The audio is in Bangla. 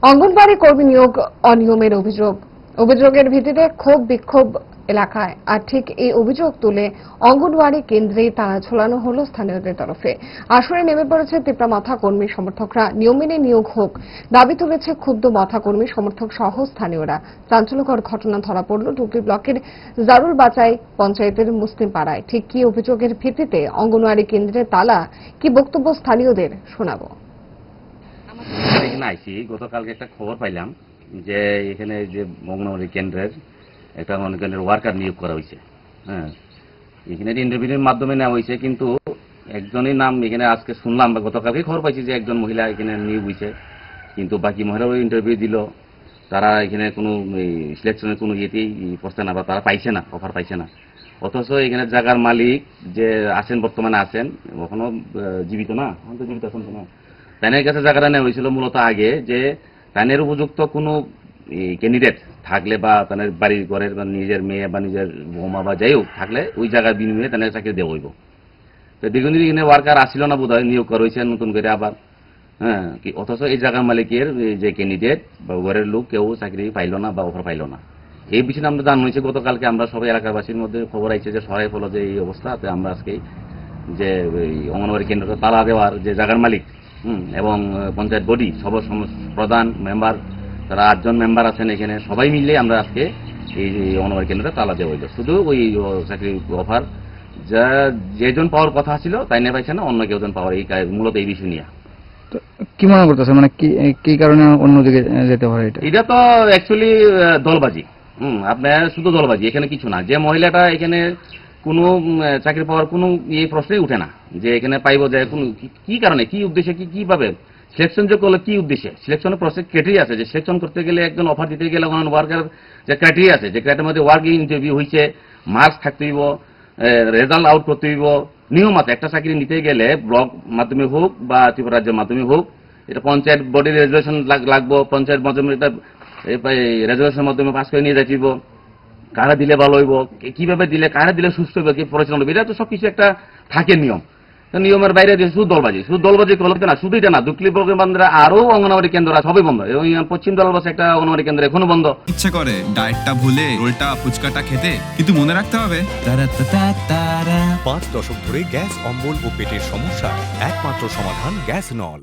অঙ্গনবাড়ি কর্মী নিয়োগ অনিয়মের অভিযোগের ভিত্তিতে ক্ষোভ বিক্ষোভ এলাকায়, আর ঠিক এই অভিযোগ তুলে অঙ্গনওয়াড়ি কেন্দ্রে তালা ঝোলানো হলো স্থানীয়দের তরফে। আসরে নেমে পড়েছে তিপ্রা মাথা কর্মী সমর্থকরা। নিয়ম মেনে নিয়োগ হোক দাবি তুলেছে ক্ষুব্ধ মাথা কর্মী সমর্থক সহ স্থানীয়রা। চাঞ্চল্যকর ঘটনা ধরা পড়ল ডুগরি ব্লকের জারুল বাচাই পঞ্চায়েতের মুসলিম পাড়ায়। ঠিক কি অভিযোগের ভিত্তিতে অঙ্গনওয়াড়ি কেন্দ্রে তালা, কি বক্তব্য স্থানীয়দের শোনাবো। এখানে আইসি গতকালকে একটা খবর পাইলাম যে এখানে যে অঙ্গনওয়াড়ি কেন্দ্রের একটা অঙ্গনওয়াড়ি ওয়ার্কার নিয়োগ করা হয়েছে। হ্যাঁ, এখানে ইন্টারভিউর মাধ্যমে নেওয়া হয়েছে, কিন্তু একজনের নাম এখানে আজকে শুনলাম বা গতকালকে খবর পাইছি যে একজন মহিলা এখানে নিয়োগ হয়েছে, কিন্তু বাকি মহিলাও ইন্টারভিউ দিল, তারা এখানে কোনো সিলেকশনের কোনো ইয়েতেই পড়ছে না বা তারা পাইছে না, অফার পাইছে না। অথচ এখানে জায়গার মালিক যে আছেন, বর্তমানে আছেন, কখনো জীবিত না, এখন তো জীবিত আছেন তো না, তাদের কাছে জায়গাটা নেওয়া হয়েছিল মূলত আগে, যে তাদের উপযুক্ত কোনো ক্যান্ডিডেট থাকলে বা তাদের বাড়ির ঘরের বা নিজের মেয়ে বা নিজের বৌমা বা যাই হোক থাকলে ওই জায়গার বিনিময়ে তাদের চাকরি দেওয়া হইব। তো দীর্ঘদিন এখানে ওয়ার্কার আসছিল না, বোধ হয় নিয়োগ করা হয়েছে নতুন করে আবার। হ্যাঁ, অথচ এই জায়গার মালিকের যে ক্যান্ডিডেট বা ঘরের লোক কেউ চাকরি পাইল না বা অফার পাইল না। এই বিষয়ে আমরা জানানো হয়েছে গতকালকে। আমরা সবাই এলাকাবাসীর মধ্যে খবর আইছে যে সরাই ফলো যে এই অবস্থাতে আমরা আজকে যে অঙ্গনওয়াড়ি কেন্দ্রটা তালা দেওয়ার যে জায়গার মালিক এবং পঞ্চায়েত বডি সব প্রধান মেম্বার, তারা 8 জন মেম্বার আছেন এখানে, সবাই মিলে আমরা আজকে এই অঙ্গনওয়াড়ি কেন্দ্রটা তালা দেওয়া হইল। শুধু ওই চাকরি অফার যা যেজন পাওয়ার কথা ছিল তাই নিয়ে পাইছে না, অন্য কেউজন পাওয়ার, এই মূলত এই বিষয় নিয়ে। কি মনে করতেছে, মানে কি কারণে অন্যদিকে যেতে পারে? এটা তো অ্যাকচুয়ালি দলবাজি। আপনার শুধু দলবাজি, এখানে কিছু না। যে মহিলাটা এখানে কোনো চাকরি পাওয়ার কোনো এই প্রশ্নই উঠে না যে এখানে পাইব, যে কোনো কি কারণে, কি উদ্দেশ্যে, কিভাবে সিলেকশন যে করলে, কি উদ্দেশ্যে সিলেকশনের প্রসেস ক্রাইটেরিয়া আছে, যে সিলেকশন করতে গেলে একজন অফার দিতে গেলে ওয়ার্কার যে ক্রাইটেরিয়া আছে, যে ক্রাইটেরিয়ার মধ্যে ওয়ার্কিং ইন্টারভিউ হয়েছে, মার্কস থাকতে হইব, রেজাল্ট আউট করতে হইব, নিয়ম আছে। একটা চাকরি নিতে গেলে ব্লক মাধ্যমে হোক বা ত্রিপুরা রাজ্যের মাধ্যমে হোক, এটা পঞ্চায়েত বডির রেজুলেশন লাগবো, পঞ্চায়েত মাধ্যমে এটা রেজুলেশনের মাধ্যমে পাস করে নিয়ে যাইব, কারা দিলে ভালো হইব, কিভাবে দিলে, কারা দিলে সুস্থ হইব, কি পরিচালনা হবে, এটা তো সবকিছু একটা থাকে নিয়ম। নিয়মের বাইরে শুধু দলবাজি করতে না। শুধু এটা না, দুকলি ব্লকের আরো অঙ্গনওয়াড়ি কেন্দ্র আছে, সবই বন্ধ। এবং পশ্চিম দলবাসে একটা অঙ্গনওয়াড়ি কেন্দ্র এখনো বন্ধ। ইচ্ছে করে ডায়েটটা ভুলে রোলটা ফুচকাটা খেতে, কিন্তু মনে রাখতে হবে 5 দশক ধরে গ্যাস, অম্বল ও পেটের সমস্যা একমাত্র সমাধান গ্যাস নল।